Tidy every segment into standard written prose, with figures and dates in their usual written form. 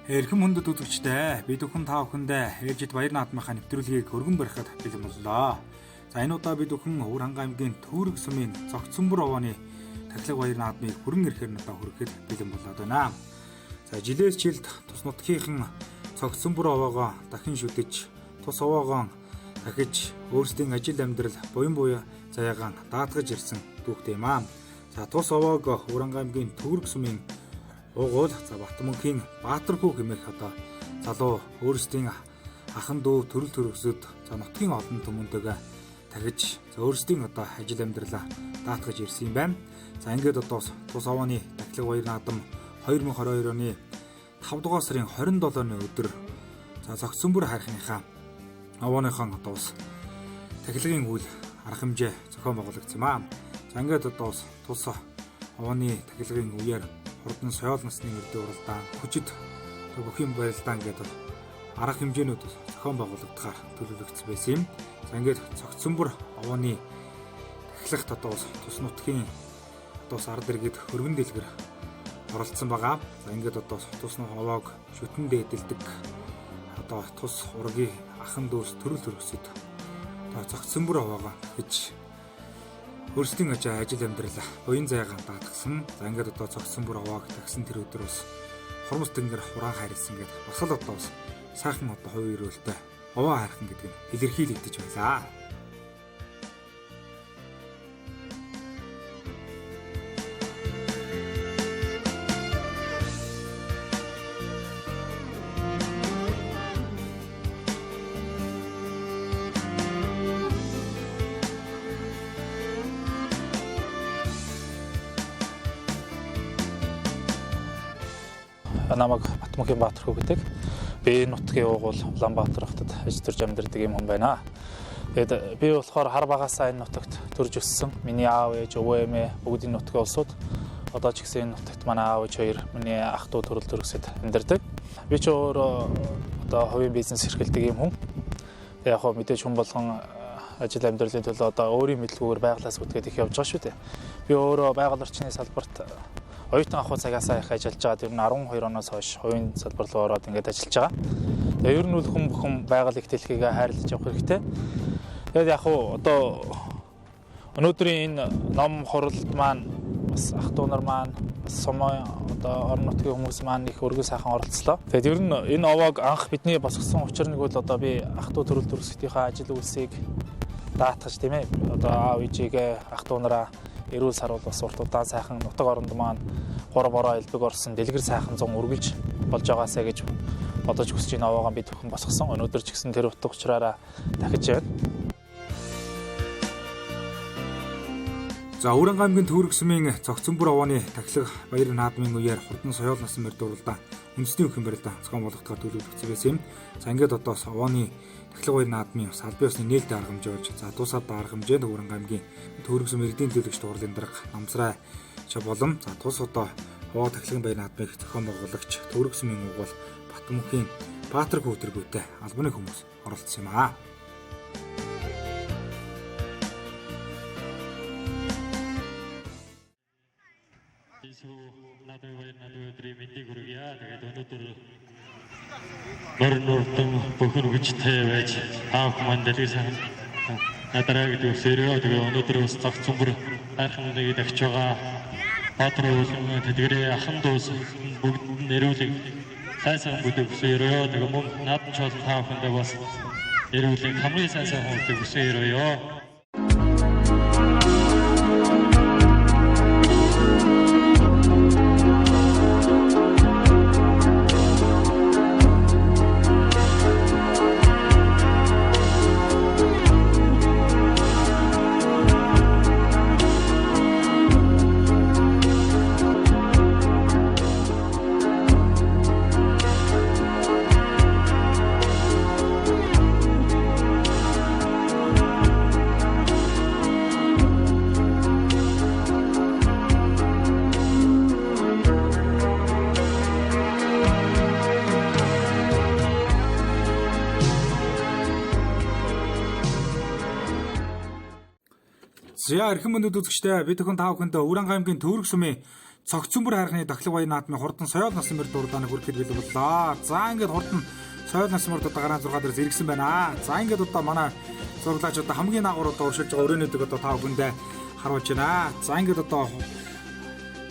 Эрхэм хүндэт үзэгчдээ бид бүхэн та бүхэндээ ээлжид баяр наадмынхаа нэвтрүүлгийг өргөн барихад бэлэн боллоо. За энэ удаа бид бүхэн Өвөрхангай аймгийн Төвөрг сумын Цогцсөнбөр овооны тахилга баяр наадмыг хүрэн ирэхээр надад хүрэхэд бэлэн болоод байна. За жилээс жилд тус нутгийнхан Цогцсөнбөр овоогоо дахин шүтэж, тус овоогоо дахиж өөрсдийн ажил амьдрал буян заяагаан даатгаж ирсэн дүүхтэй юм аа. За тус овоог Өвөрхангай аймгийн Төвөрг сумын Угуул Батмөнхийн Баатархүү хэмээх одоо залуу өөрсдийн ахан дүү төрөл төрөсөд нутгийн олон түмэнтэйгээ тахиж өөрсдийн одоо ажил амьдралаа даатгаж ирсэн юм байна. За ингээд одоо тус овооны тахилга баяр наадам 2022 оны 5 дугаар сарын 27-ны өдөр Цогцсөнбөр хайрхныхаа овооныхон одоо тахилгын үйл арга хэмжээ зохион байгуулагдсан юм аа. За ингээд одоо тус овооны тахилгын үеэр хурдан соёл насны үрдээ уралдаан, хүчит бүх юм барилдаан гэдэг арга хэмжээнүүд зохион байгуулагдахаар төлөвлөгдсөн байсан юм. За ингээд Цогцсөнбөр овооны тахилгат одоо тус нутгийн одоо ард иргэд хөргөн дэлгэр оролцсон байгаа. За ингээд одоо тус овоог шүтэн дээдэлдэг одоо тус ургийн ахан дүүс төрөл төрөсөд одоо Цогцсөнбөр овоогоо гэж өөрсдийн ажил амьдралаа буян заяагаан даатгсан. За ингээд одоо Цогцсөнбөр овоог тагсан тэр өдөр бас хурмс тэнгэр хураан хайрлсан гэдэг бас л одоо сайхан одоо хувийн өрөөлтэй овоо хайрхан гэдэг нь илэрхийлэгдэж байлаа. Намайг Батмөнхийн Баатархүү гэдэг. Би нутгийн Угуул Улаанбаатар хотод ажиллаж амьдардаг юм хүн байна. Тэгээд би болохоор хар багасаа энэ нутагт төрж өссөн. Миний аав, ээж, өвөө, эмээ бүгдийн нутгийн улсууд. Одоо ч гэсэн энэ нутагт манай аав, ээж хоёр миний ах トゥ төрөл төрөсөд амьдардаг. Би ч өөрөө одоо хувийн бизнес эрхэлдэг юм хүн. Тэгээд яг хөө мэдээж хүн болгон ажил амьдралын төлөө одоо өөрийн мэдлэгүүр байгалаас үтгээд их явж байгаа шүү дээ. Би өөрөө байгаль орчны салбарт оюутан ахуй цагаасаа их ажиллаж байгаа. Тэр нь 12 оноос хойш хувийн салбар руу ороод ингээд ажиллаж байгаа. Тэгээ ер нь бол хүн бүхэн байгаль ихтэлхийгээ хайрлаж явах хэрэгтэй. Тэгээд яг хуу одоо өнөөдрийн энэ ном хуралд маань бас ах トゥ нар маань бас сумын одоо орон нутгийн хүмүүс маань их өргөн сайхан оролцлоо. Тэгээд ер нь энэ овоог анх бидний босгосон учир нэг бол одоо би ах トゥ төрөл төрөсгийнхаа ажил үйлсийг даатгаж тийм ээ. Одоо аав ээжигээ ах トゥ нараа эрүүл сарвал бас урт удаан сайхан нутаг оронд маань 3 бороо элбэг орсон дэлгэр сайхан зун үргэлж болж байгаасаа гэж бодож хүсэж энэ овоогоо бид бүхэн босгосон. Өнөөдөр ч гэсэн тэр утга учраараа дахиж байна. За Өвөрхангай аймгийн Төвөрг сумын Цогцсөнбөр овооны тахилга баяр наадмын үеэр хурдан соёл насны мөрд уралдаан үндэсний өхөн барилдаан зохион болгохоор төлөвлөгдсөн байсан юм. За ингээд одоо овооны тахилга баяр наадмын салбарын ёсны нээлттэй арга хэмжээ болж дусаад арга хэмжээнд Өвөрхангай аймгийн Төвөрг сумын иргэдийн төлөөлөгч дурлалын дарга Намсрай болон за тус одоо овоо тахилгын баяр наадмыг зохион байгуулагч Төвөрг сумын Угуул Батмөнхийн Баатархүү өдргөөтэй албаны хүмүүс оролцсон юм аа. Надад өдрийн мэндийг хүргье. Тэгээд өнөөдөр нуртан бүхэн хүчтэй байж аав манд дэлгэр сайхан надараа гэдэг өсөрөө. Тэгээд өнөөдөр бас Цогцсөнбөр хайрханыг дахиж байгаа Баатар уулын тэдгэрийн ахан дүүс бүгд нэрүүлэг сайхан бүдэг өсөрөө. Тэгээд мөн наадам чол та бүхэндээ бас нэрүүлэг хамгийн сайхан бүдэг өсөрөө. За эрхэм мөндөд үзэгчдээ бид бүхэн та бүхэнд Өвөрхангай аймгийн Төвөрг сумын цогцөмбөр хайрхны дахлаг баяр наадмын хурдан соёл насан мөр дурдааны хүрэхэд бэлэн боллоо. За ингээд хурдан соёл насан мөр гараа 6 дээр зэрэгсэн байна. За ингээд одоо манай зурлаач одоо хамгийн наагур одоо уршилж байгаа өрөөнүүдийг одоо та бүхэндээ харуулж байна. За ингээд одоо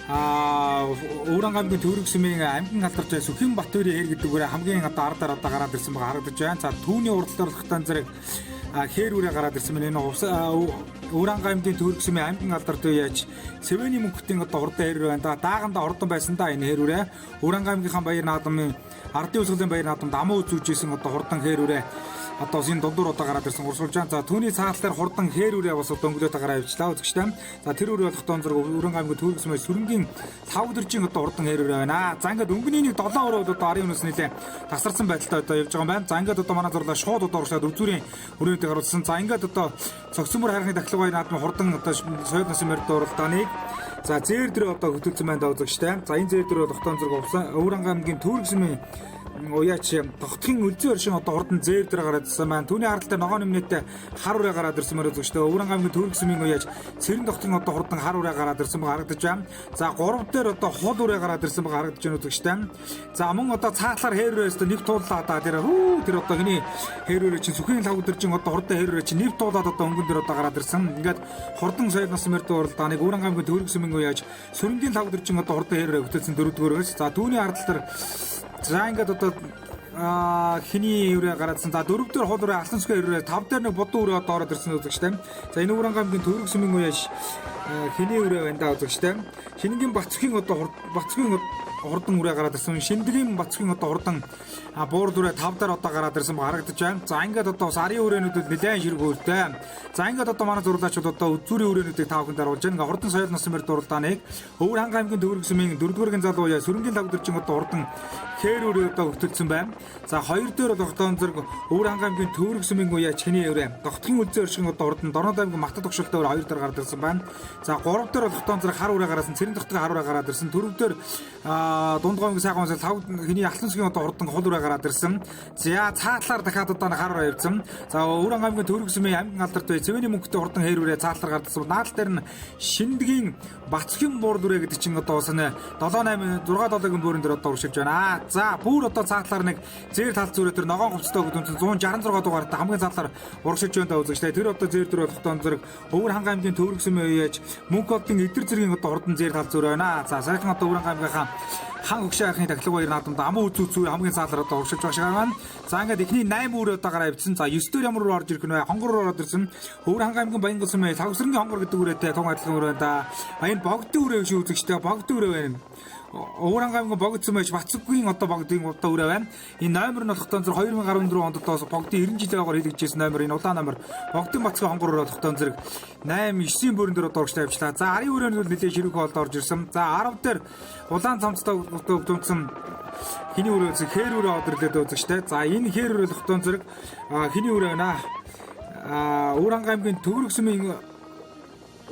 Өвран аймгийн Төвөрг сүмийн амьдан алдарч байгаа Сүхийн Батбаяр хэр гэдэггээр хамгийн одоо ардаар одоо гараад ирсэн байгаа харагдаж байна. За түүний уралдаан урлагтан зэрэг хээр үрээ гараад ирсэн байна. Энэ Өвран аймгийн Төвөрг сүмийн амьдан алдарт яаж Сэвэний мөнхтийн одоо хурдан хээр үрээ байна. Дааганда хурдан байсан да энэ хээр үрээ. Өвран аймгийнхаа баяр наадмын ардын үсгэлийн баяр наадамд амуу үзүүлжсэн одоо хурдан хээр үрээ одоо энэ дундуур одоо гараад ирсэн урсгалж байна. За түүний цааталтаар хурдан хээр үрээ бас одоо өнгөлөөд гараа явуулчлаа үзэгчтэй. За тэр үрээ болохдон зэрэг Өвран аймгийн Төвөрг сүмийн сүрэнгийн 5 өдрийн одоо хурдан хээр үрээ байна. За ингээд өнгөний нэг 7 өрөө одоо арын өнөөс нэлээ тасарсан байдалтай одоо явж байгаа юм байна. За ингээд одоо манай зурлаа шууд одоо урагшаад өвзүрийн өрөөнийг харуулсан. За ингээд одоо цогцөмбөр хайрхны дахлаг баяр наадмын хурдан одоо соёл насан мөрд уралдааныг за зээр дээр одоо хөтөлсөн байна да үзэгчтэй. За энэ зээр дээр тогтоон зэрэг Өвран аймгийн Төвөрг сүмийн уяач тогтхын үлзэн оршин одоо хурдан зээр дээр гараад ирсэн байна. Түүний харалтаа ногоо нэмнэтэй хар ураа гараад ирсэн мөрөө зөвштэй. Өвран аймгийн Төвөрг сүмийн уяач цэрэн тогтхын одоо хурдан хар ураа гараад ирсэн байгаа харагдаж байна. За 3 дээр одоо хол ураа гараад ирсэн байгаа харагдаж байна зөвштэй. За мөн одоо цаатлаар хээрөөс нэвт тууллаа да тэр одоо хиний хээрөөрөө чинь Сүхийн лав өдөржин одоо хурдан хээрөөрөө чинь нэвт туулаад одоо өнгөн дээр одоо гараад ирсэн. Ингээд хурдан соёл насан мөрд уралдааныг Өвран аймгийн Төвөрг сүмийн уяач сөрөнгийн лав өдөржин одоо хурдан хээрөөрөө хөтөлсөн 4-р. За түүний харалтаар за ингээд одоо хиний өрөө гараадсан. За 4-р хол өрөө алтан сүхэ өрөө 5-р нэг будуу өрөө одоо ороод ирсэн үзэгчтэй. За энэ Өвран аймгийн Төвөрг сүмийн уяаш хиний өрөө байна да үзэгчтэй. Шинэгийн Бацгийн одоо Бацгийн хурдан үрээ гараад ирсэн. Шиндэгийн Бацгийн одоо хурдан буур дүрээ 5 дээр одоо гараад ирсэн харагдаж байна. За ингээд одоо сарын өрээнүүдэд нэлээд ширэг өөртэй. За ингээд одоо манай зурлаачид одоо үзүүрийн өрээнүүдийг тав хүнд харуулж байна. Хурдан соёл насан мөр дуралдааныг Өвран аймгийн Төвөрг сүмийн 4-р залуу яа сөрөнгийн лав өдөржин одоо хурдан хээр өрөө одоо хөтөлсөн байна. За 2 дээр тогтоон зэрэг Өвран аймгийн Төвөрг сүмийн уяа чиний өрөө тогтхын үлзэн оршин одоо хурдан Дорнод аймгийн Мартад тогшолтой 2 дээр гараад ирсэн байна. За 3 дээр тогтоон зэрэг хар өрөө гараасан цэрэн тогтгоо хар өрөө гараад ирсэн. 4 дээр дундгойн сайхан усал 5 хиний алтан сүгийн одоо хурдан хол өрөө гараад ирсэн. За цаатлаар дахиад одоо хар өрөө явьсан. За Өвран аймгийн Төвөрг сүмийн амьд алдарт бай Цэвэний мөнхтөд хурдан хээр өрөө цаатлаар гардсан. Наадал дээр нь Шиндэгийн Бацгийн буур дүрээ гэдэг чинь одоо бас 7-8 6-7-гийн буурын дээр одоо уршилж байна. За бүр одоо цаатлаар нэг зээр тал зүрээ тэр ногоон хувцастай гэдэг 166 дугаартай хамгийн цаатлаар уршилж байна да үзэгчтэй. Тэр одоо зээр дүрээ тогтоон зэрэг Өвран аймгийн Төвөрг сүмийн уяаж мөнх одын эдэр зэргийн одоо хурдан зээр тал зүрээ байна. За сайхан одоо Өвран аймгийнхаа хан хөгшин хайрхны дахлаг баяр наадамд амуу үзүүцүү хамгийн цаалаар одоо уршилж байгаа шиг байна. За ингээд эхний 8 өрөө одоо гараа явьсан. За 9 дээр ямар руу орж ирэх нь вэ? Хонгор руу ороод ирсэн. Өвран аймгийн Баянгол сүмийн Савсрынгийн хонгор гэдэг үрээтэй тун адилхан өрөө да. Энэ богдын өрөө шүү үзэгчтэй. Богдын өрөө байна. Өвран аймгийн богд сүмэж Бацгийн одоо богдын одоо өрөө байна. Энэ номер нь болохтон 2014 онд одоо богдын 90 жилийн агаар хийлгэжсэн номер энэ улаан номер богдын Бацгийн хонгор өрөө болохтон зэрэг 8-9-ийн бүрэн дээр одоо урагштай явчлаа. За арын өрөөнд нэлээд ширүүх болд орж ирсэн. За 10 дээр улаан цамцтай өгдөгдсөн хиний өрөө хээр өрөө одрлээд үзэгчтэй. За энэ хээр өрөө болохтон зэрэг хиний өрөө байна. Өвран аймгийн Төвөрг сүмийн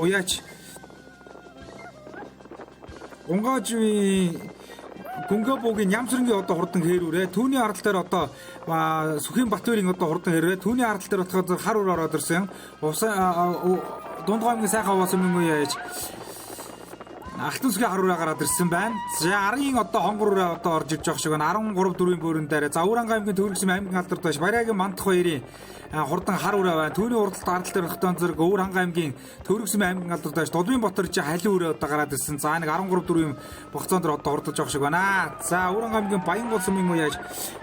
уяач Унгажийн Гүнгабогийн Нямсрынгийн одоо хурдан хээр үрээ түүний арал дээр одоо Сүхийн Батбаярын одоо хурдан хэрвээ түүний арал дээр отоход хар өр ороод ирсэн. Дундгой аймгийн сайхан аваа сүмийн уяаж алтан сүхийн хар ураа гараад ирсэн байна. За арын одоо хонгор ураа одоо орж иж байгаа шиг байна. 13 4-ийн буурын дээр. За Өвран аймгийн Төвөрг сүмийн аймгийн алдарт байж Баряагийн Мандах баярын хурдан хар ураа байна. Түүний уралд арал дээр тогтоон зэрэг Өвран аймгийн Төвөрг сүмийн аймгийн алдарт байж Дулбын Ботор чи халин ураа одоо гараад ирсэн. За нэг 13 4-ийн хугацаанд одоо хурдж байгаа шиг байна. За Өвран аймгийн Баянгол сүмийн уяаж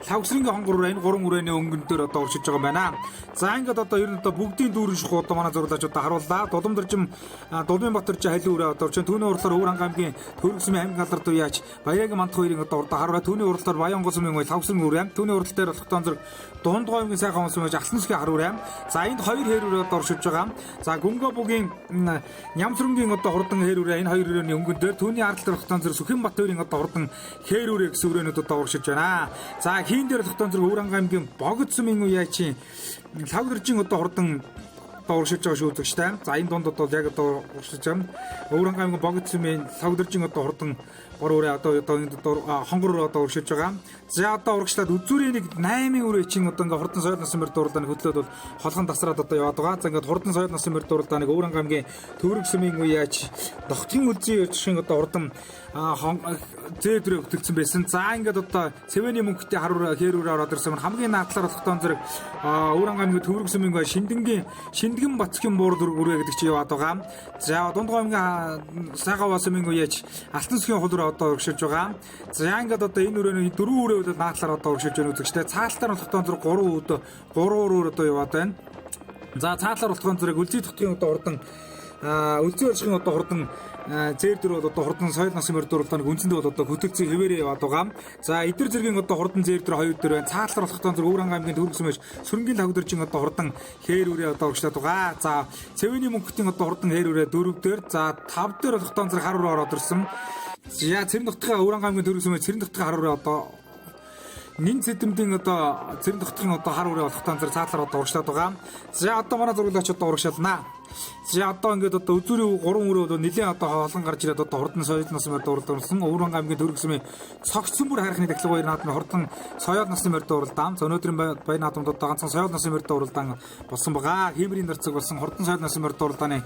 Лавсрынгийн хонгор ураа энэ 3 үрээний өнгөн дээр одоо уршиж байгаа юм байна. За ингээд одоо ер нь одоо бүгдийн дүүрэн ших одоо манай зурлаач одоо харууллаа. Дулмдэржим Дулбын Ботор чи халин ураа одоо орчин түүний урлаар Өвран аймгийн Төвөрг сүмийн аймгийн алдарт уяаж Баяагийн Мандах хоёрын одоо урдаа хараа түүний уралдаар Баянгол сүмийн уяаж Лавсрын үрээ түүний урал дээр болохтон зэрэг Дундгой аймгийн сайхан сүм уяаж Алтан сүхийн хар үрээ. За энд 2 хээр үрээ одоо оршиж байгаа. За Гүнгабогийн Нямсрынгийн одоо хурдан хээр үрээ энэ 2 өрөөний өнгөн дээр түүний арал дээр болохтон зэрэг Сүхийн Батбаярын одоо хурдан хээр үрээ гэсэн үрээнүүд одоо уршиж байна. За хийн дээр болохтон зэрэг Өвран аймгийн Богд сүмийн уяачийн Лавдэржин одоо хурдан одоо уршиж байгаа шүү үзэгчтэй. За энэ дунд одоо яг одоо уршиж байгаа. Өвран аймгийн Богд сүмийн Лавдэржин одоо хурдан гор үрээ одоо энд хонгор одоо урагшилж байгаа. За одоо урагшлаад үзүүрийн нэг 8 үрээ чинь одоо ингээ хурдан соёл насын мөр дууралдааны хөтлөөд бол холгон тасраад одоо яваад байгаа. За ингээ хурдан соёл насын мөр дууралдааны Өвөрангай аймгийн Төвөрг сүмийн үеяч Дохтын үлзий шин одоо хурдан зээдрээ хөтөлсөн байсан. За ингээд одоо Цэвэний мөнгөтэй харуураа хээрүүрээ ороод ирсэн хамгийн наадлаар болохтон зэрэг Өвөрангай аймгийн Төвөрг сүмийн Шиндгэн Бацгийн буур дүрг үрээ гэдэг чи яваад байгаа. За Дундгой аймгийн Сайгаа сүмийн үеяч Алтан сүхийн хулуур одоо урагшилж байгаа. За ингээд одоо энэ өрөөний 4 үрээ бол наадлаар одоо урагшилж байна үзэгчтэй. Цаалтаар болохтон зэрэг 3 өөр одоо яваад байна. За цаалаар болохтон зэрэг үлзий тогтгийн одоо хурдан үлзий өршгийн одоо хурдан зээр дөр бол одоо хурдан соёл насын мөр дууралдааны үндсэндээ бол одоо хөтөлцөө хэвээрээ яваад байгаа. За эдгэр зэргийн одоо хурдан зээр дөр 2 дөр байна. Цаалаар болохтон зэрэг Өвөрангай аймгийн Төвөрг сүмээс сөрөнгийн тавдэржин одоо хурдан хээр үрээ одоо урагшлаад байгаа. За Цэвэний мөнгөтийн одоо хурдан хээр үрээ 4 дөр. За 5 дөр болохтон зэрэг хар үрээ ороод ирсэн. За Цэрэн Дутгийн Өвөрангай аймгийн Төвөрг сүмээс Цэрэн Дутгийн хар үрээ одоо нин цэдэмдийн одоо Цэрэн Дутгийн одоо хар үрээ болохтон зэрэг цаалаар одоо урагшлаад байгаа. За одоо манай зургаач одоо урагшаалнаа. За одоо ингээд одоо үзүүрийн 3 өрөө бол нэлээд одоо холон гарч ирээд одоо хурдан соёл насын мөр дууралдсан Өвөрангай аймгийн Төвөрг сүмийн цогцсон бүр хайрхны дахлаг баяр наадмын хурдан соёл насын мөр дууралдаан. Өнөөдрийн баяр наадмад одоо ганцхан соёл насын мөр дууралдаан болсон байгаа. Хиймрийн дарцаг болсон хурдан соёл насын мөр дууралдааны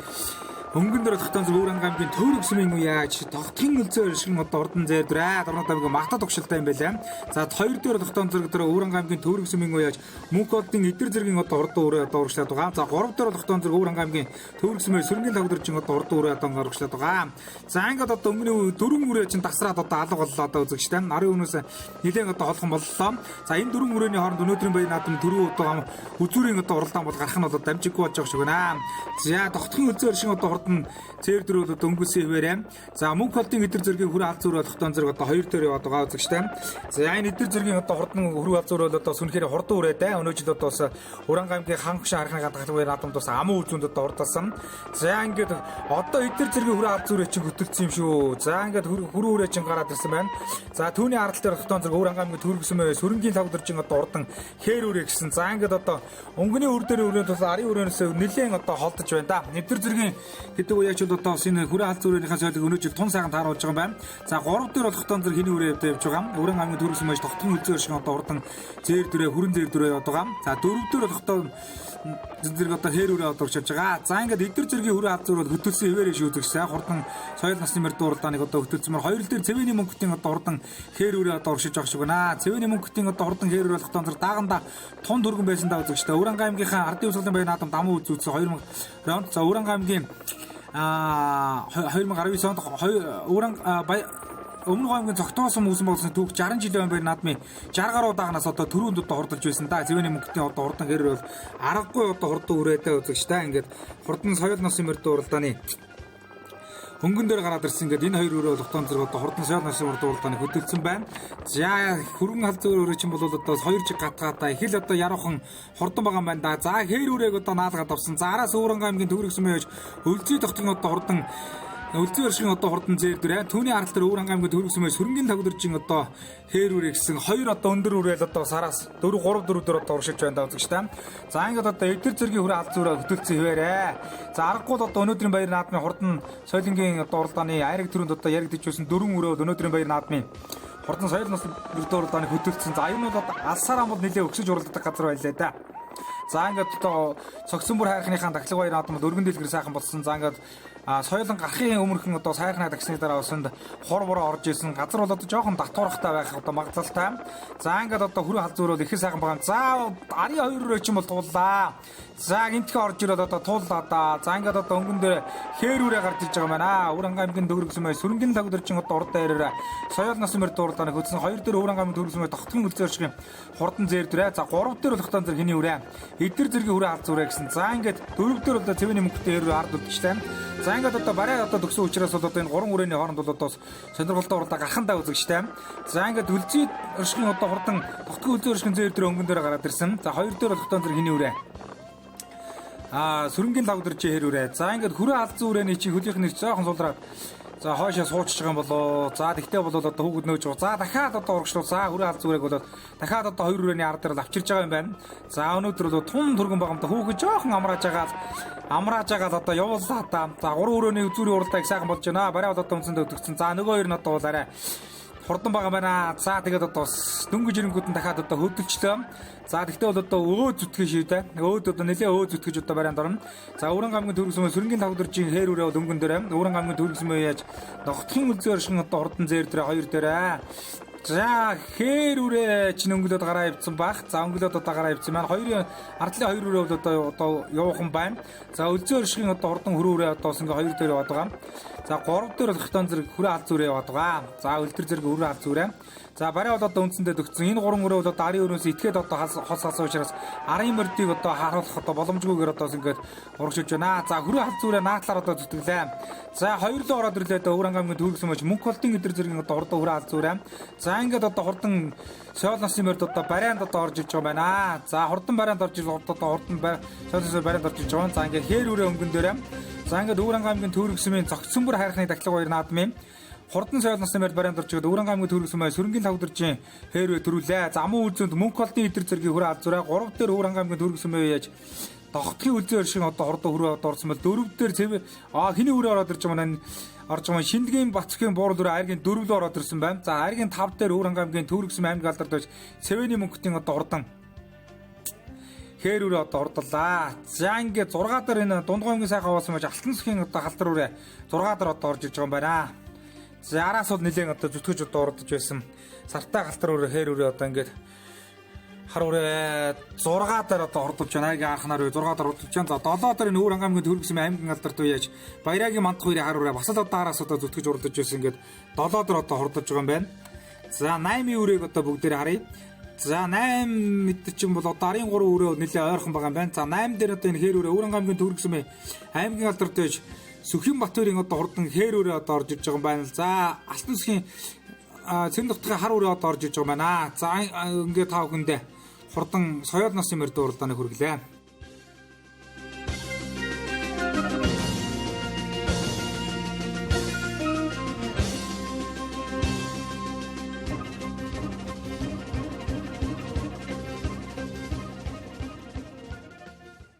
хөнгөн дээр тогтоон зөв Өвөрангай аймгийн Төвөрг сүмийн үеяч Дохтын үлзий өршгөн одоо хурдан зээрдрээ Дорнод аймгийн Махтад угшилтай юм байлаа. За 2 дээр тогтоон зэрэг дээр Өвөрангай аймгийн Төвөрг сүмийн үеяч Мөнхбодын эдэр зэргийн одоо хурдан өрөө одоо урагшлаад байгаа. За 3 дээр тогтоон зэрэг Өвөрангай аймгийн Төвөрг сүмээр сөрөнгийн тавдэржин одоо хурдан өрөө одоо урагшлаад байгаа. За ингээд одоо өмнө 4 үрээ чинь тасраад одоо алга боллоо одоо үзэгчтэй. Нарын өмнөөс нэлээд одоо холхон боллоо. За энэ 4 үрээний хооронд өнөөдрийн баяр наадам төрөө одоо үзүүрийн одоо уралдаан бол гарах нь одоо дамжиггүй болж байгаа шиг байна. За Дохтын үлзий өршин одоо хурдан зээр дөр бол өнгөсөн хിവэрэ. За Мөнхбодын эдэр зэргийн хүрээ аль зүрэ болохтон зэрэг одоо 2 дээр яваад байгаа үзэгчтэй. За энэ эдэр зэргийн одоо хурдан хүрээ аль зүрэ бол одоо сүнхээр хурдан үрээд өнөө жил одоо бас Өвөрангай аймгийн хангшин харахны гадагт баяр наадамд бас аман үзүүнд одоо урдалсан. За ингээд одоо эдэр зэргийн хүрээ аль зүрэ чинь хөтөлсөн юм шүү. За ингээд хүрээ үрээ чинь гараад ирсэн байна. За түүний арал дээр болохтон зэрэг Өвөрангай аймгийн Төвөрг сүмээ сөрөнгийн тавдэржин одоо урдан хээр үрээ гэсэн. За ингээд одоо өнгөний үр дээр өрөөнд бас арын өрөөнөөс нэлээд одоо холдож байна да. Эдэр зэргийн гэдэг үеч бол одоо энэ хүрээ аль зүрийнхээ соёлыг өнөө жил тун сайхан тааруулж байгаа юм байна. За 3 дээр болохтон зэрэг хиний үрээ явж байгаа. Өвөрангай аймгийн Төвөрг сүмээс Дохтын үлзий өршгөн одоо урдан зээр дөрөө хүрэн зээр дөрөө яваад байгаа. За 4 дээр болохтон зэрэг одоо хээр үрээ одоо урчиж байгаа. За ингээд эдэр зэргийн хүрээ аль зүр бол хөтөлсөн хിവэрэ шүү үзэгчээ. Хурдан соёл насны мөр дууралдааныг одоо хөтөлсөмөр 2 дээр Цэвэний мөнгөтийн одоо хурдан хээр үрээ одоо уршиж байгаа шиг байна. Цэвэний мөнгөтийн одоо хурдан хээр үрээ болохтон зэрэг дааганда тун дөргөн байсан даа үзэгчээ. Өвөрангай аймгийнхаа ардын өсгөлийн баяр наадам дамуу үзүүлсэн 2000 онд. За Өвөрангай аймгийн 2019 онд өмнө аймгийн цогтоосон үүсэн болсон түүх 60 жилийн баяр наадмын 60 гаруй даагнаас одоо төрөнд одоо хурдалж байсан да. Цэвэний мөнгөтийн одоо хурдан гэр бол аргагүй одоо хурдан үрээдээ үзэгчтэй. Ингээд хурдан соёл насын мөр дууралдааны хөнгөн дээр гараад ирсэн. Ингээд энэ 2 өрөө болохтон зэрэг одоо хурдан соёл насын мөр дууралдааны хөтөлсөн байна. За хөргөн хал зөөр өрөө чинь бол одоо 2 жиг гатгаатай их л одоо яруухан хурдан байгаа юм байна да. За хээр үрээг одоо наалгаад авсан. За араас Өвөрангай аймгийн Төвөрг сүмээс үлзий тогтгийн одоо хурдан үлзий өршгийн одоо хурдан зээр дөрэ. Түүний арал дээр Өвөрангай аймгийн Төвөрг сүмээс сөрөнгийн тавдэржин одоо хээр үрээ гэсэн 2 одоо өндөр үрээл одоо сараас 3 4 дээр одоо уршиж байна да үзэгчтэй. За ингээд одоо эдгэр зэргийн хүрээ аль зүрэ хөтөлсөн хിവэрэ. За аргагүй одоо өнөөдрийн баяр наадмын хурдан соёлынгийн одоо уралдааны айраг төрөнд одоо яригдж байсан 4 өрөө өнөөдрийн баяр наадмын хурдан соёл насын мөр дууралдааны хөтөлсөн. За энэ бол алсараа бол нэлээ өгсөж уралддаг газар байлаа да. За ингээд одоо цогцсон бүр хайрхныхаа дахлаг баяр наадмад өргөн дэлгэр сайхан болсон. За ингээд соёлон гарахын өмнөхөн одоо сайхнаа тагсны дараа усанд хор бороо орж исэн газар бол одоо жоохон татуурхтай байх одоо магадлалтай. За ингээд одоо хүрээ хал зөөрөөл их сайхан байгаа. За ари 2 өрөө ч юм бол тууллаа. За гинтгээ орж ирээд одоо тууллаа да. За ингээд одоо өнгөн дээр хээр үрээ гарч иж байгаа юм байна. Өвөрангай аймгийн Төвөрг сүмээс сөрөнгийн тавдэржин одоо урд дээрээ соёл насын мөр дууралдааны хөтсөн 2 дээр Өвөрангай аймгийн Төвөрг сүмээс Дохтын үлзий өршгийн хурдан зээр дөрэ. За 3 дээр болохтон зэрэг хиний үрээ эдэр зэргийн хүрээ хал зөөрэ гэсэн. За ингээд 4 дээр одоо Цэвэний мөнгөтэй хээр ард үлдчихтэй. За ингээд одоо барай одоо төгсөн учраас бол одоо энэ 3 үрээний хооронд бол одоо сонирхолтой уралдаа гарахандаа үзэгчтэй. За ингээд үлзий өршгийн одоо хурдан Дохтын үлзий өршгийн зээр дээр өнгөн дээр гараад ирсэн. За 2 дээр болохтон зэрэг хиний үрээ сөрөнгийн лавдэрч хээр үрээ. За ингээд хүрээ алзан үрээний чи хөлийнх нь жоохон сулраад За хойшоо суучж байгаа юм болоо. За тэгтээ болоо одоо хүүхэд нөөж байгаа. За дахиад одоо урагшлуу. За хүрээ алт зүрээг болоод дахиад одоо 2 хүрээний ард дээр л авчирж байгаа юм байна. За өнөөдөр бол тун түргэн багамтай хүүхэд жоохон амрааж байгаа л одоо явууллаа та. За 3 хүрээний зүрийн уралдааг сайхан болж байна. Барай бол одоо үнсэндээ өдөгцөн. За нөгөө хоёр нь одоо бол арай хурдан байгаа байна. За тэгээд одоо дөнгөж ирэнгүүд нь дахиад одоо хөдөлчлөө. За тэгтээ бол одоо өө зүтгэж шивдэ. Өөд одоо нэлээ өө зүтгэж одоо барайнд орно. За Өрөн гамгийн төрөсмөө сөрөнгийн тавдржийн хээр үрээ бол өнгөн дээр. Өрөн гамгийн төрөсмөө яаж ногтхийн үлзээр шин одоо хурдан зээр дээр хоёр дээр. За хээр үрээ чинь өнгөлөд гараа ивцэн бах. За өнгөлөд одоо гараа ивцэн маань хоёрын ардлын хоёр үрээ бол одоо явуухан байна. За үлзээр шин одоо хурдан хөрөө үрээ одоо ингээ хоёр дээр яваад байгаа. За 3 дээр бол хтон зэрэг хүрээ аль зүрээ яваад байгаа. За үлдэр зэрэг хүрээ аль зүрээ. За барай бол одоо үндсэндээ төгцсөн. Энэ 3 өрөө бол одоо арын өрөөс итгээд одоо хол салсан учраас арын мордыг одоо харуулах одоо боломжгүйгээр одоо ингээд урагшилж байна. За хүрээ аль зүрээ наадлаар одоо зүтгэлээ. За хоёрлоо ороод ирлээ одоо Өрөн гамгийн төрөлсөн мөч мөнх болтын эдэр зэрэг одоо хурдан хүрээ аль зүрээ. За ингээд одоо хурдан Соёл насны морд одоо барайнд одоо орж иж байгаа байна. За хурдан барайнд орж иж одоо хурдан соёлын барайнд орж иж байгаа. За ингээд хээр өрөө өнгөн дээрээ. За ингээд Өрөн гамгийн төрөлсмийн зогцсонбор хайрхны тахлага хоёр наадмын хурдан соёл насны морд барайнд орж ирээд Өрөн гамгийн төрөлсмөө сөрөнгийн тавдржийн хэрвээ төрүүлээ. За амун үзэнд мөнх болтын эдэр зэргийн хүрээ аль зүрээ 3 дээр Өрөн гамгийн төрөлсмөө яаж догтгийн үлзээр шиг одоо хурдан хүрээ одоо орсон бол 4 дээр хиний хүрээ ороод ирж байгаа маань орж байгаа шиндгийн Бацгийн буурал өрөө айргийн 4 л ороод ирсэн байна. За айргийн 5 дээр Өрөн гамгийн төрөлсм аймаг алдарт байж Цэвэний мөнхтийн одоо хурдан хээр үрээ одоо хурдлаа. За ингээд 6 дээр энэ дундгоймгийн сайхан хаваасан мэж алтан сүхийн одоо халдар үрээ 6 дээр одоо орж иж байгаа юм байна. За араас бол нэлээд одоо зүтгэж одоо урдж байсан. Сартай халдар үрээ хээр үрээ одоо ингээд хар үрээ 6 дээр одоо хурдж байна. Аягийн анхнаар 6 дээр хурдж байна. За 7 дээр энэ Өрөн гамгийн төрөлсөн аймгийн алдарт үеэж Баярагийн мандх хоёрын хар үрээ бас л одоо араас одоо зүтгэж урдж байсан. Ингээд 7 дээр одоо хурдж байгаа юм байна. За 8-ийн үрээг одоо бүгдээр харъя. За 8 метр чинь бол одоо арын 3 өрөө нэлээ ойрхон байгаа юм байна. За 8 дээр одоо энэ хээр өрөө Өрөн гамгийн төрөлсөн аймгийн алдарт үеэж Сүхийн Батбаярын одоо хурдан хээр өрөө одоо орж иж байгаа юм байна. За алтан сүхийн цэвэн дотгын хар өрөө одоо орж иж байгаа юм байна. За ингээд тав хүндээ хурдан соёл насны морд уралдааны хүргэлээ.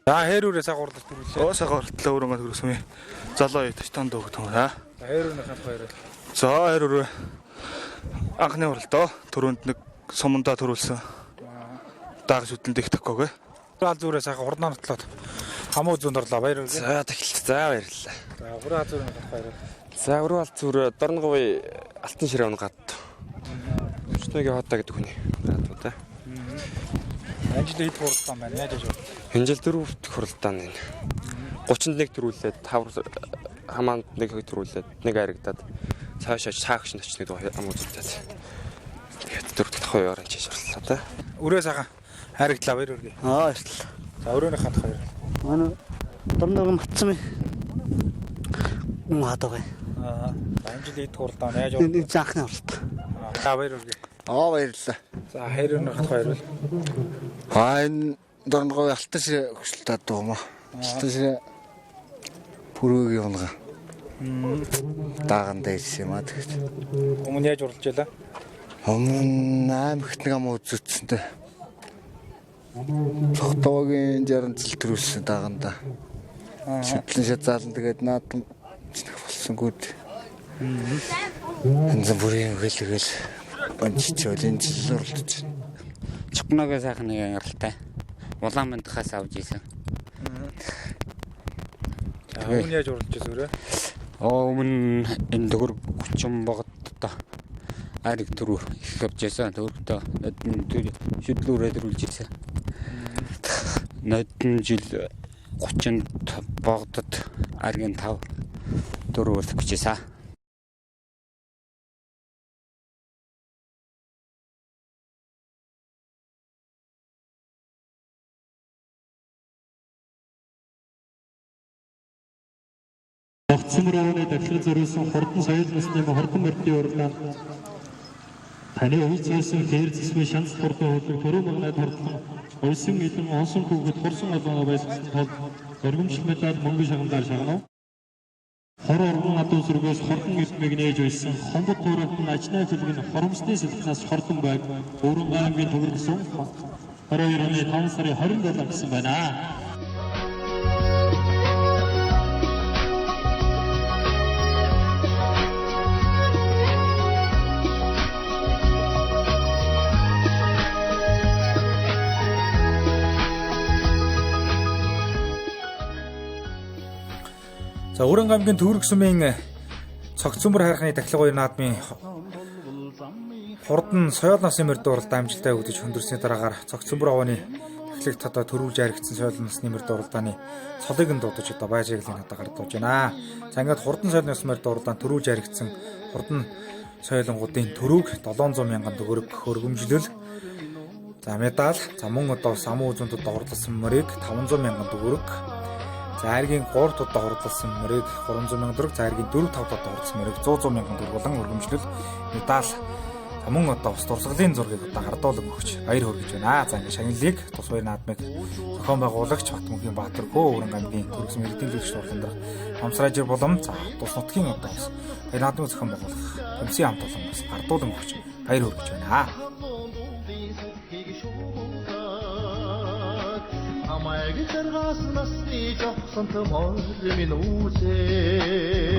За хээр үрээ сайхан уралдаж төрүүлээ. Оо сайхан уралдлаа Өрөн гамгийн төрөлсөн. Залуу ятч танд өгдөг юм аа. За хээр үрээ хат хоёр. За хээр үрээ анхны уралдаа төрөнд нэг сумандаа төрүүлсэн. Даагш хөдлөнд их тохиог. Аль зүрээ сайхан хурдан нотлоод хамуу зүүнд орлоо баярлалаа. За тэгэхээр за баярлалаа. За хүрээ аль зүрээ хат хоёр. За өрөө алт зүрээ Дорноговын алтан ширээ өнө гад. Өчнөгийн хотоо гэдэг хүний гадуу та. Ажил хэд хурдтай байна. Яаж яаж вэ? Энэ жил 4 дэх хуралдаан энэ. 31 төрүүлээд 5 хамаанд нэг төрүүлээд нэг харагдаад цаашаа цаагш начныг амуу зүтээд. Тэгээд 4 дахь хоёр орон чиш орлоо та. Өрөө сайхан харагдлаа баяр үргээ. Баярлалаа. За өрөөний хат хоёр. Манай Дорногийн матсан юм. Хатагаа. Ажил хэд хурдтай байна. Яаж вэ? Энэ заахны уралт. За баяр үргээ. Баярлалаа. За хэрүүний хат хоёр бол. Энэ Дорноговын алтан ширээ хөшөлтөд дуу мó. Алтан ширээ бүрөөгийн унгаа. Дааганда ирсэн юм аа тэгэж. Өмнө яаж уралж ялаа? Өмнө 8 ихт нэг ам үзүүлсэнтэй. Цогтоогийн 60 цэл төрүүлсэн дааганда. Шидлэн шатаалан тэгээд наадам чинэх болсонгүүд. Энзэн бүрийн хөлгөл банчичол энэ жил уралдаж байна. Чукнагийн сайхан нэг яралтай. Улаан бандхаас авж исэн. Өмнө яаж уралж ирсэн өрөө? Өмнө энэ төгөр 30 багт одоо ариг төрөөр их авч исэн. Төгөртөө шидлүүрээ төрүүлж исэн. Нодон жил 30 багтад аригийн 5 төрөөр өгчээсэн. Зогцсомрооны дахлаг зориулсан хурдан соёл насны хурдан мордын уралдаанд таны үйл зүйлсэн хээр зэсвэн шанц хурдан хөдлөг төрөө мангад хурдан улсын эдэн онсон хүүхэд хурсан олооно байсан тул өргөмжлөл медаль мөнгө шагнал шагнав. Хор урган адуу сүргээс хордон гисмийг нээж байсан хомбот тууралтын ажнаа зүлгэн хоромсны сэлхнаас хордон байг Өвөрөнгө аймгийн төвөрсөн 22 оны 5 сарын 27 гэсэн байна. За Өвөрөнгө аймгийн Төвөрг сумын цогцсөмбөр хайрхны тахилга баяр наадмын хурдан соёл насны мөрд уралдаан амжилттай өгдөж хөндөрсний дараагаар цогцсөмбөр овооны тахилгт одоо төрүүлж харигдсан соёл насны мөрд уралдааны цолыг нь дуудаж одоо байж аяглалын хадаа гардуулж байна. За ингээд хурдан соёл насны мөрд уралдаан төрүүлж харигдсан хурдан соёлонгуудын төрөг 700 мянган төгрөг хөргөмжлөл. За медаль, за мөн одоо самуу үзүүндэд доорлуулсан мөрийг 500 мянган төгрөг. За айргийн 3 тод доорлуулсан мөрийг 300 мянган төгрөг, за айргийн 4 5 тод доорлуулсан мөрийг 100 мянган төгрөг болон өргөмжлөл медаль мөн одоо ус дурсгалын зургийг одоо гардуулан өгч баяр хүргэж байна. За ингээд шагналыг тус баяр наадмыг зохион байгуулагч Батмөнхийн Баатар хөө Өвөрөнгө аймгийн Төрөсөн иргэдийн төлөвч урландар Хамсраажир болон за тус нутгийн одоо бас баяр наадмыг зохион байгуулах комиссийн хамт олон бас гардуулан өгч баяр хүргэж байна. Амайг зэргас насны жохсон төмөр минь үзээ.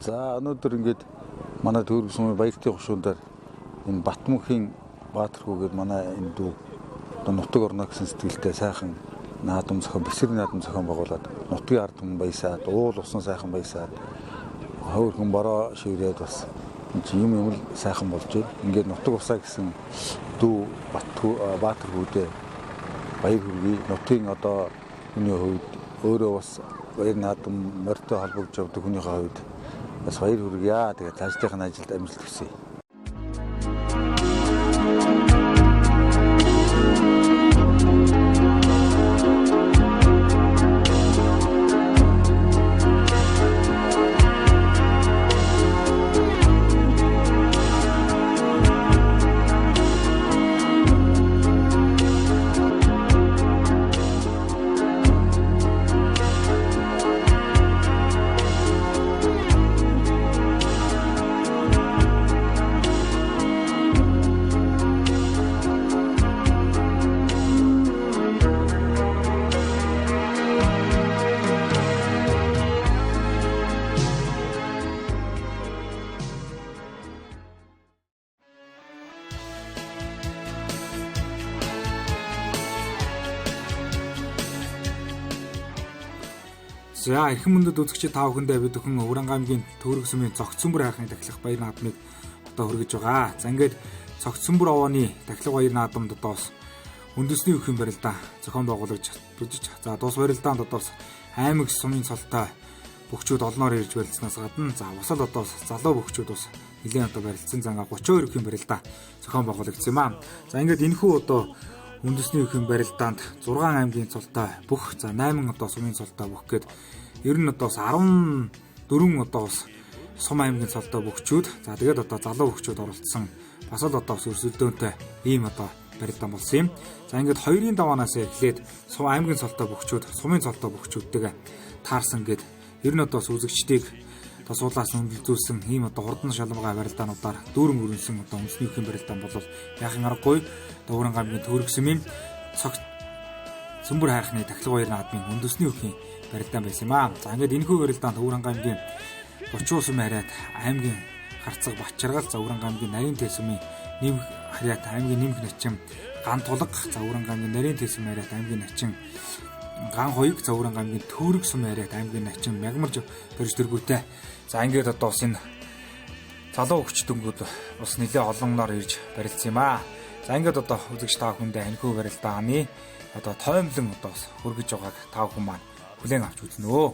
За өнөөдөр ингээд манай Төвөрг сумын баяртай гушуундаар энэ Батмөнхийн Баатар хүүгээд манай энэ дүү одоо нутаг орно гэсэн сэтгэлтэй сайхан наадам зохион бэсрэг наадам зохион байгуулад нутгийн ард түмэн баясаад уул усан сайхан баясаад хөвөрхөн бороо шиврээд бас юм л сайхан болж байна. Ингээд нутаг усаа гэсэн дүү Баатар хүүдээ баяр хүргэе. Нутгийн одоо хүний хувьд өөрөө бас баяр наадам морьтой холбогдож явдаг хүнийхээ хувьд бас баяр хүргье. Тэгээд цаашдынхаа ажилд амжилт хүсье. За эрхэм мөндөд үзэгчид та бүхэндээ бид өхөн Өвөрөнгө аймгийн Төвөрг сумын цогцсөмбөр хайрхны тахилга баяр наадмыг одоо хүргэж байгаа. За ингээд цогцсөмбөр овооны тахилга баяр наадамд одоо бас үндэсний өхөн барилдаа зохион байгуулагч бүжиж. За дуус барилдаанд одоо бас аймаг сумын цолтой бөхчүүд олноор ирж барилцснаас гадна за бас л одоо залуу бөхчүүд бас нэлээд одоо барилцсан занга 32 их юм барилдаа зохион байгуулагдсан юм аа. За ингээд энэхүү одоо үндэсний их юм барилдаанд 6 аймгийн цолтой бүх за 8 одоо сумын цолтой бүх гээд ер нь одоо 14 одоо бас сум аймгийн цолтой бөхчүүд за тэгээд одоо залуу бөхчүүд оролцсон бас л одоо өрсөлдөөнтэй ийм одоо барилдаан болсон юм. За ингээд 2-ын 5 оноос эхлээд сум аймгийн цолтой бөхчүүд сумын цолтой бөхчүүдтэйгээ таарсан гээд ер нь одоо үзэгчдийг одоо суулаас өндөрлүүлсэн ийм одоо хурдан шалмгаа барилдаануудаар дүүрэн өрнсөн одоо үндэсний их юм барилдаан бол яахын аргагүй одоо Өвөрөн аймгийн Төрөгсөмийн цогц Цөмбөр хайрхны Тахилга баярын наадмын үндэсний их юм барилдаан байсан юм аа. За ингээд энэхүү барилдаанд Өвөрөн аймгийн 30 сум харьяат аймгийн Харцаг Бачаргал за Өвөрөн аймгийн Нарийн Тэсүмийн нэм харьяат аймгийн нэмх начин Ган Тулга за Өвөрөн аймгийн Нарийн Тэсүм харьяат аймгийн начин Ган Хоёг за Өвөрөн аймгийн Төрөгсөм харьяат аймгийн начин Мягмарж төрж дэргүүтэй. За ингээд одоо бас энэ залуу өгч дөнгөд бас нэлээ олонноор ирж барилцсан юм аа. За ингээд одоо үзэгч та бүхэндээ анхүү барилдааны одоо тоомлон одоо хүргэж байгааг та бүхэн маань хүлээн авч үзнэ өө.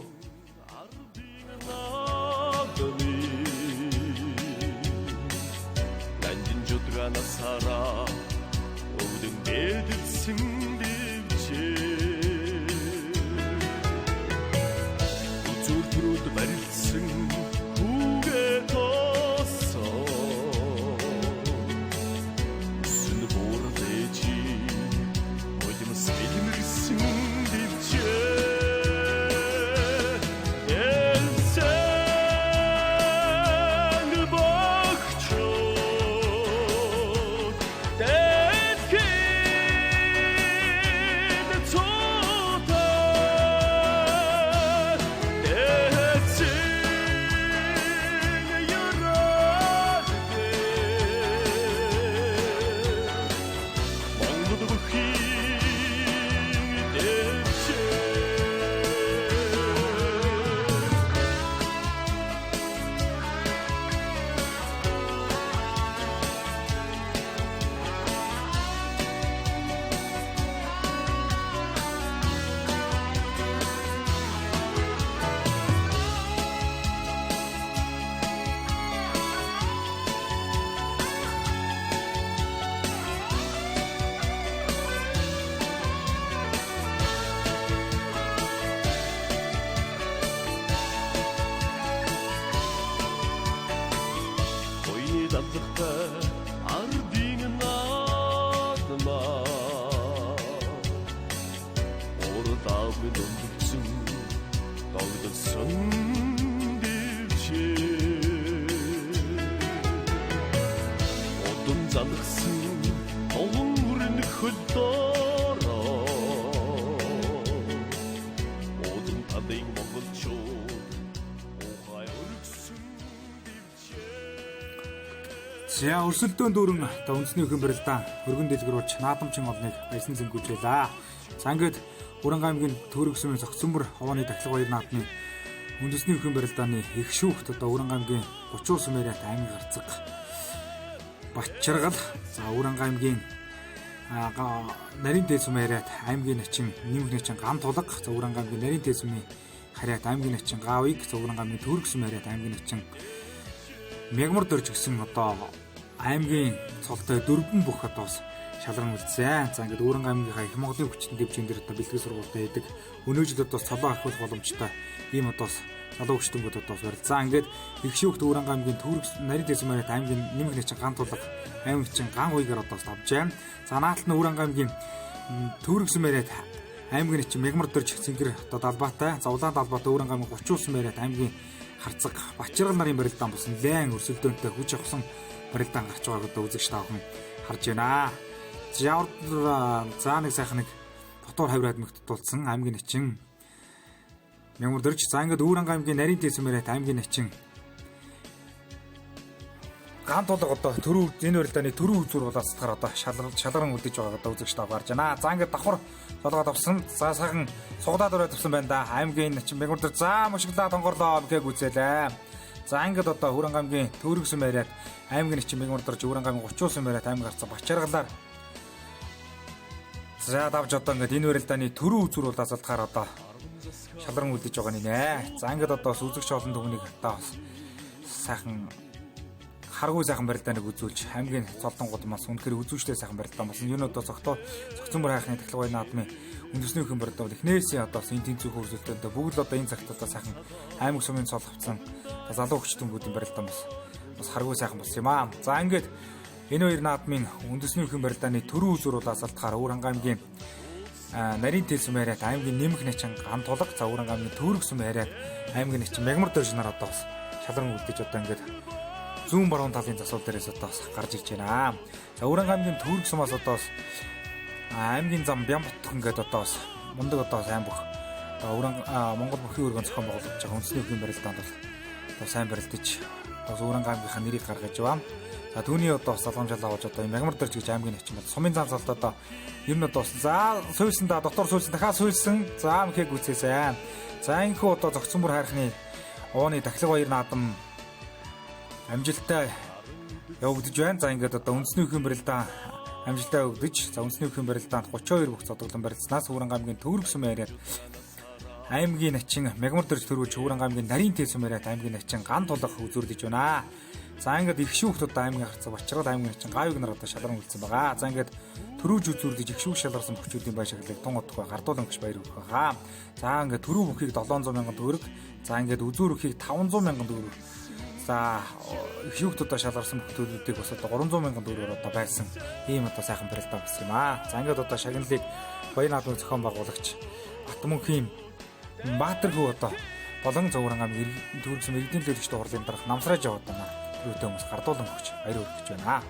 Нандин жудрана сара өвдөн бэдэлсэн зүртрүүд барилсан хүүгээ тоосоо сүн буурдээчи модимс бэлмэрсэн дэвчээ элсэн бохчоо дэтгэн цота ардын наадма ордавын өндөрсөн догдсон дэвчээ одон залгсан олон үрэн хөлдороо одон тадын монголчууд ухай өргсөн За өрсөлдөөн дүүрэн одоо үндэсний их юм барилдаан өргөн дэлгэрүүлж наадамчин олныг баясан зэнгүүлжээ. За ингээд Өвөрөн аймгийн Төрөгсөмийн Цогцөмбөр овооны Тахилга баярын наадмын үндэсний их юм барилдааны их шүүхт одоо Өвөрөн аймгийн 30 сум харьяат аймгийн Харцаг Бачаргал за Өвөрөн аймгийн Нарийн Тэсүм харьяат аймгийн начин нэмх начин Ган Тулга за Өвөрөн аймгийн Нарийн Тэсүмийн харьяат аймгийн начин Гавыг за Өвөрөн аймгийн Төрөгсөм харьяат аймгийн начин Мягмар дөрж гисэн одоо аймгийн цолтой дөрвөн бүх одоос шалран үлдсэн. За ингээд Өвөрөн аймгийнхаа их Монголын хүчтэн дэвжин дээр одоо бэлтгэл сургуультай байдаг. Өнөө жил одоос цолоо ахиулах боломжтой ийм одоос залуу хүчтэнгүүд одоос барилдсан. Ингээд их шүүхт Өвөрөн аймгийн Төрөгсөм Нарийн Тэсүм харьяат аймгийн нэмэх начин Ган Тулга аймгийн начин Ган Хоёгаар одоос тавжээ. За наалт нь Өвөрөн аймгийн Төрөгсөм харьяат аймгийн начин Мягмар дөрж цэнгэр одоо далбаатай. За улаан далбаатай Өвөрөн аймгийн 30 сум харьяат аймгийн Харцаг Бачаргал нарын барилдаан болсон нэлээд өрсөлдөөнтэй хүч авсан барилдаан гарч байгааг одоо үзэгч та бүхэн харж байна. За нэг сайхан нэг дотор хавраад мэгтдүүлсэн аймгийн начин Мягмар дөрж за ингээд Өвөрөн аймгийн Нарийн Тэсүм харьяат аймгийн начин Ган Тулга одоо энэ барилдааны төрөө үзүүр болоосдохоор одоо шалгаран үлдэж байгааг одоо үзэгч та харж байна. За ингээд давхар толгойд авсан. За сайхан суглаад өрөөд авсан байна да. Аймгийн начин Мягмар дөрж за мушглаа тонгорлоо гээг үзээлээ. За ингээд одоо Өвөрөн аймгийн Төрөгсөм харьяат аймгийн начин Мягмар дөрж Өвөрөн аймгийн 30 сум харьяат аймгийн Харцаг Бачаргалаар за давж одоо ингээд энэ барилдааны төрөө үзүүр болоосдохоор одоо шалран үлдэж байгаа нэ. За ингээд одоо бас үзэгч олон түүнийг одоо бас сайхан харгуй сайхан барилдааныг үзүүлж аймгийн цолдонгууд бас үнэхээр үзүүштэй сайхан барилдаан болсон. Энэ одоо цогцомбор хайхны тахилгын наадмын үндэсний хэмжээний барилдаа эхнээсээ одоо энэ тэнцвэрхүү хөрсөлтөнд бүгд одоо энэ цагт одоо сайхан аймаг сумын цол авцсан залуу хүчтэнгүүдийн барилдаан бас харгуй сайхан болсон юм аа. За ингээд энэ хоёр наадмын үндэсний хэмжээний барилдааны төрийн үзүүр бол асалтахаар Өвөрхангай аймгийн нарийн тэл сум яриад аймгийн нэмэх начин ган тулга за Өвөрхангай аймгийн төвөрг сум яриад аймгийн начин мягмар дөрж нар одоо бас шалран үлдэж одоо ингээд зүүн баруун талын засвал дээрээс одоо гарч ирж байна. За Өвөрхангай аймгийн төвөрг сумаас одоо аймгийн зам Бямбат ингээд одоо мундаг одоо сайн бүх Монгол бүхий өргөн зохион байгуулж байгаа үндэсний хэмжээний барилдаанд бол одоо сайн барилдаж Өвөрхангай аймгийнхаа нэрийг гаргаж байна. За түүний одоо салгамжаал аваад одоо мягмар дөрж гэж аймгийн начин бол сумын зан салд одоо ер нь одоо за суйлсан да дотор суйлсан дахиад суйлсан за мхэг үцээсэн. За энэхүү одоо зогцсонбор хайрхны ууны тахилга баяр наадам амжилттай явагдаж байна. За ингээд одоо үндэсний хэмжээний барилдаан амжилттай явагдаж за үндэсний хэмжээний барилдаанд 32 бүх цодглон барилдсанаас Өвөрхангай аймгийн төвөрг сум яриад аймгийн начин мягмар дөрж төрүүлж Өвөрхангай аймгийн нарийн тэл сум яриад аймгийн начин ган тулах үзүүрлэж байна. За ингээд их шүүхтүүд аймгийн харцаг бачрал аймгийн начин гавиг нар одоо шалран үлдсэн байгаа. За ингээд төрүүж үзүүрлэж их шүүх шалгарсан бүхчүүдийн баяшаглыг тун утга гардуулан гэж баяр өгөх байгаа. За ингээд төрүү бүхийг 700 мянган төгрөг. За ингээд үзүүр бүхийг 500 мянган төгрөг. За их шүүхтүүд шалгарсан бүхчүүдийг бас одоо 300 мянган төгрөгөөр одоо байрсан ийм одоо сайхан барилдаа болсон юм аа. За ингээд одоо шагналыг баяр наадмын зохион байгуулагч Батмөнхийн Баатархүү одоо болон Өвөрхангай аймгийн төрөлсөн иргэдийн төлөвчтэй хурлын дарга намсрааж яваад байна. Түрүүтэй хүмүүс гардуулан өгч баяр хүргэж байна.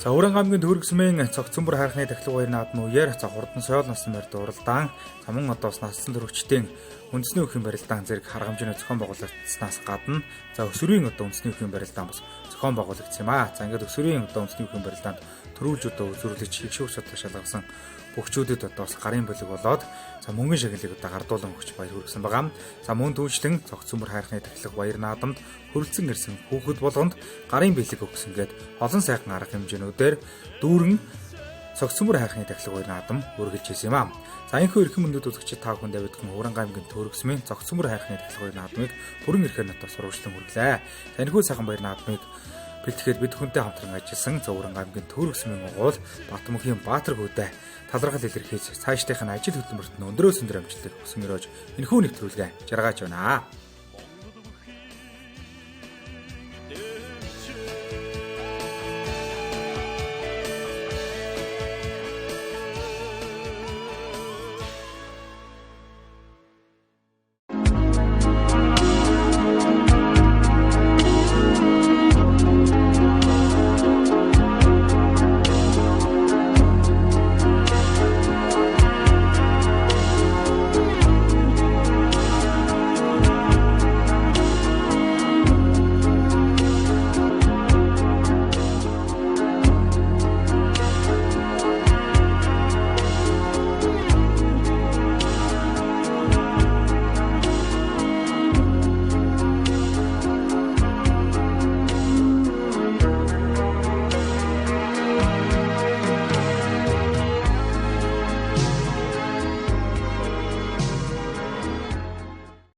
За Өвөрхангай аймгийн төвөрг сумын цогцсонбор хайрхны тахилга баяр наадмын үеэр за хурдан соёл насны барилд уралдаан за мөн одоо насан туршидтын үндэсний хэмжээний барилдаан зэрэг арга хэмжээний зохион байгуулагдсанаас гадна за өсвөрийн одоо үндэсний хэмжээний барилдаан бас зохион байгуулагдсан юм аа. За ингээд өсвөрийн одоо үндэсний хэмжээний барилдаанд төрүүлж одоо үзүүлж их шүүх чадвар шалгасан бүгчүүдэд одоо бас гарын бэлэг болоод за мөнгөн шагналыг одоо гардуулан өгч баяр хүргэсэн байгаа. За мөн түүнчлэн цогцсонбор хайрхны тахилга баяр наадамд хөрөлцөн ирсэн хүүхэд болгонд гарын бэлэг өгсөн гээд олон сайхан арга хэмжээнүүдээр дүүрэн цогцсонбор хайрхны тахилга баяр наадам үргэлж ирсэн юм аа. За энэхүү эрхэм мөндөд үзэгчид та бүхэн Давидхан Өвөрхангай аймгийн төвөрг сумын цогцсонбор хайрхны тахилга баяр наадмыг бүрэн эрхээр натаа сурвалжлан хүргэлээ. За энэхүү сайхан баяр наадмыг бэлтгэхэд бид хүнтэй хамтран ажилласан Өвөрхангай аймгийн төвөрг сумын угуул Батмөнхийн Баатархүүтэй талархал илэрхийлж цаашдынх нь ажил хөдөлмөрт нь өндрөөс өндөр амжилтыг хүсэн өрөөж энэхүү нэвтрүүлгээ жаргаж байна.